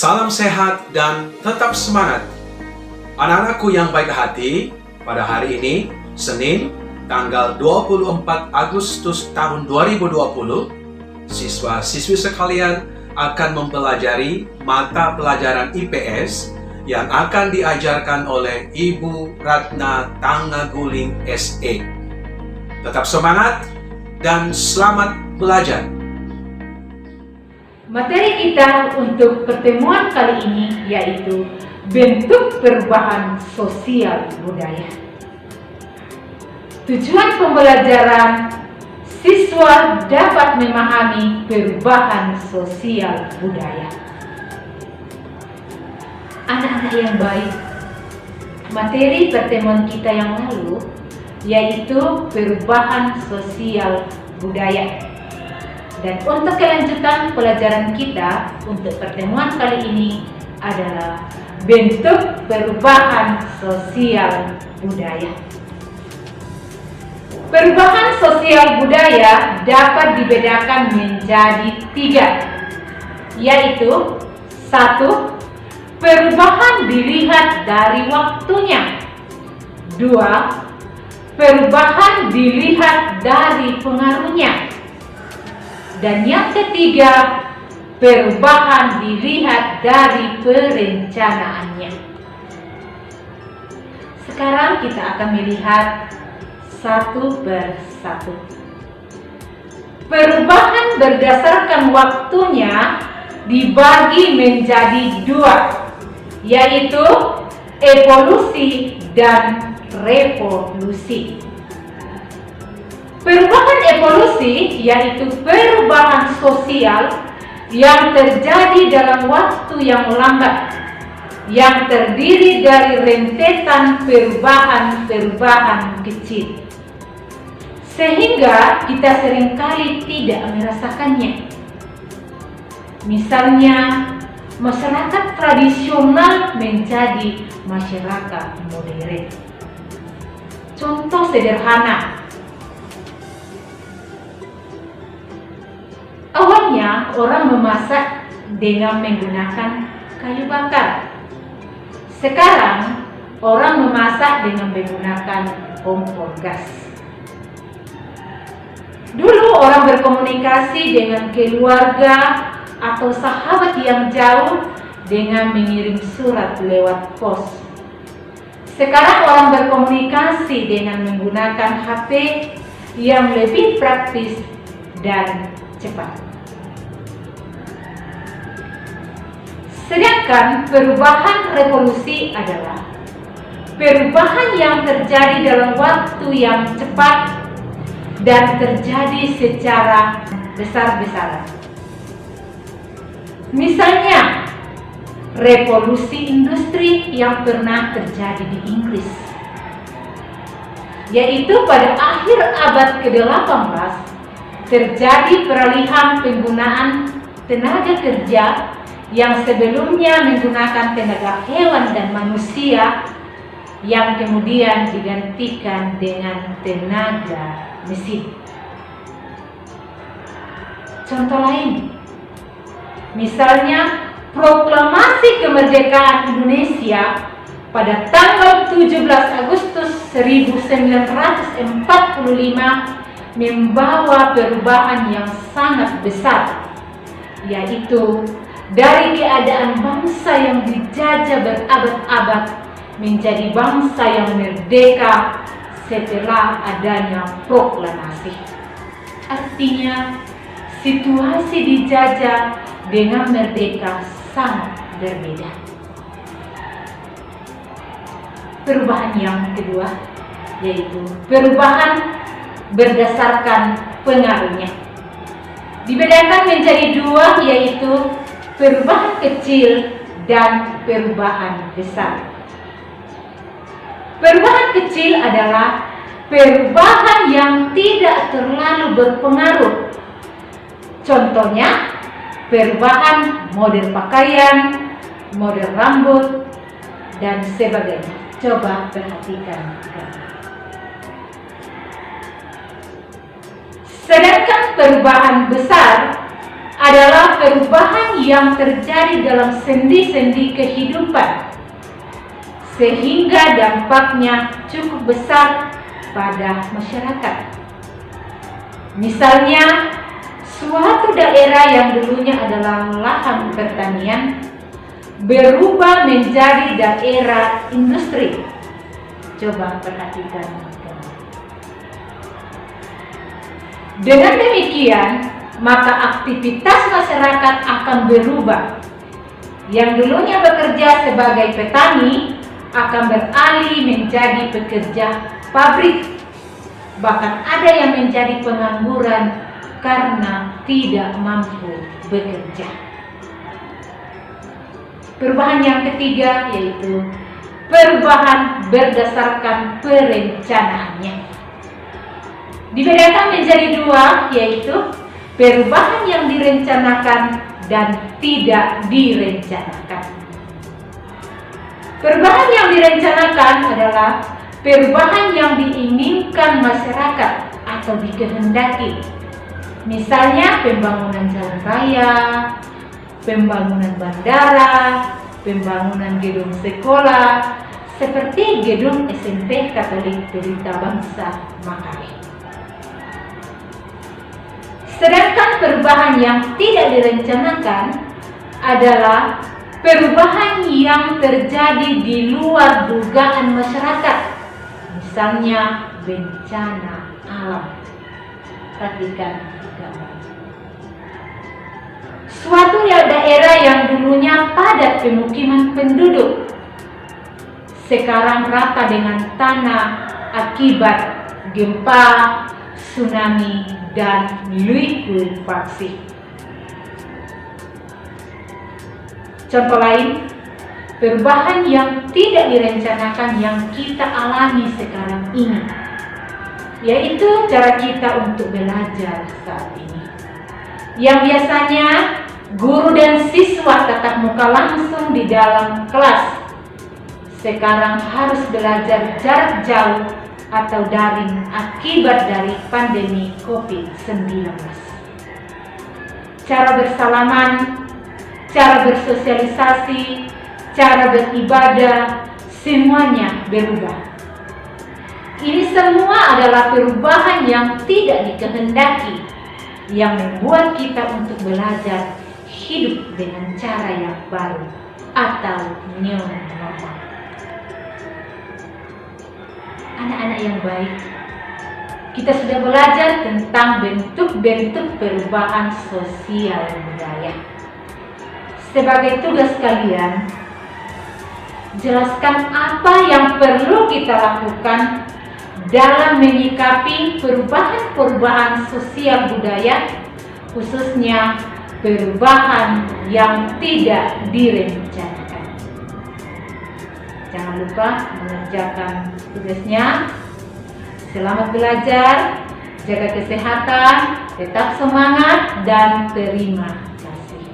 Salam sehat dan tetap semangat. Anak-anakku yang baik hati, pada hari ini, Senin, tanggal 24 Agustus tahun 2020, siswa-siswi sekalian akan mempelajari mata pelajaran IPS yang akan diajarkan oleh Ibu Ratna Tangaguling SE. Tetap semangat dan selamat belajar. Materi kita untuk pertemuan kali ini yaitu bentuk perubahan sosial budaya. Tujuan pembelajaran siswa dapat memahami perubahan sosial budaya. Anak-anak yang baik, materi pertemuan kita yang lalu yaitu perubahan sosial budaya. Dan untuk kelanjutan pelajaran kita untuk pertemuan kali ini adalah bentuk perubahan sosial budaya. Perubahan sosial budaya dapat dibedakan menjadi 3, yaitu 1. Perubahan dilihat dari waktunya. 2. Perubahan dilihat dari pengaruhnya. Dan yang ketiga, perubahan dilihat dari perencanaannya. Sekarang kita akan melihat satu persatu. Perubahan berdasarkan waktunya dibagi menjadi 2, yaitu evolusi dan revolusi. Perubahan evolusi yaitu perubahan sosial yang terjadi dalam waktu yang lambat, yang terdiri dari rentetan perubahan-perubahan kecil, sehingga kita seringkali tidak merasakannya. Misalnya, masyarakat tradisional menjadi masyarakat modern. Contoh sederhana, awalnya orang memasak dengan menggunakan kayu bakar. Sekarang orang memasak dengan menggunakan kompor gas. Dulu orang berkomunikasi dengan keluarga atau sahabat yang jauh dengan mengirim surat lewat pos. Sekarang orang berkomunikasi dengan menggunakan HP yang lebih praktis dan cepat. Sedangkan perubahan revolusi adalah perubahan yang terjadi dalam waktu yang cepat dan terjadi secara besar-besaran. Misalnya, revolusi industri yang pernah terjadi di Inggris, yaitu pada akhir abad ke-18 terjadi peralihan penggunaan tenaga kerja yang sebelumnya menggunakan tenaga hewan dan manusia yang kemudian digantikan dengan tenaga mesin. Contoh lain, misalnya proklamasi kemerdekaan Indonesia pada tanggal 17 Agustus 1945 membawa perubahan yang sangat besar, yaitu dari keadaan bangsa yang dijajah berabad-abad menjadi bangsa yang merdeka setelah adanya proklamasi. Artinya, situasi dijajah dengan merdeka sangat berbeda. Perubahan yang kedua yaitu perubahan berdasarkan pengaruhnya. Dibedakan menjadi 2, yaitu perubahan kecil dan perubahan besar. Perubahan kecil adalah perubahan yang tidak terlalu berpengaruh. Contohnya, perubahan model pakaian, model rambut, dan sebagainya. Coba perhatikan. Sedangkan perubahan besar adalah perubahan yang terjadi dalam sendi-sendi kehidupan, sehingga dampaknya cukup besar pada masyarakat. Misalnya, suatu daerah yang dulunya adalah lahan pertanian berubah menjadi daerah industri. Coba perhatikan. Dengan demikian, maka aktivitas masyarakat akan berubah. Yang dulunya bekerja sebagai petani akan beralih menjadi pekerja pabrik. Bahkan ada yang menjadi pengangguran karena tidak mampu bekerja. Perubahan yang ketiga yaitu perubahan berdasarkan perencanaannya. Dibedakan menjadi dua, yaitu perubahan yang direncanakan dan tidak direncanakan. Perubahan yang direncanakan adalah perubahan yang diinginkan masyarakat atau dikehendaki. Misalnya pembangunan jalan raya, pembangunan bandara, pembangunan gedung sekolah, seperti gedung SMP Katolik Pelita Bangsa Makabe. Sedangkan perubahan yang tidak direncanakan adalah perubahan yang terjadi di luar dugaan masyarakat. Misalnya bencana alam. Perhatikan gambar. Suatu daerah yang dulunya padat pemukiman penduduk sekarang rata dengan tanah akibat gempa, tsunami, dan likuifaksi. Contoh lain, perubahan yang tidak direncanakan yang kita alami sekarang ini, yaitu cara kita untuk belajar saat ini. Yang biasanya guru dan siswa tatap muka langsung di dalam kelas, sekarang harus belajar jarak jauh atau daring akibat dari pandemi COVID-19. Cara bersalaman, cara bersosialisasi, cara beribadah, semuanya berubah. Ini semua adalah perubahan yang tidak dikehendaki, yang membuat kita untuk belajar hidup dengan cara yang baru atau new normal. Anak-anak yang baik, kita sudah belajar tentang bentuk-bentuk perubahan sosial budaya. Sebagai tugas kalian, jelaskan apa yang perlu kita lakukan dalam menyikapi perubahan-perubahan sosial budaya, khususnya perubahan yang tidak direncanakan. Jangan lupa mengerjakan tugasnya. Selamat belajar, jaga kesehatan, tetap semangat, dan terima kasih.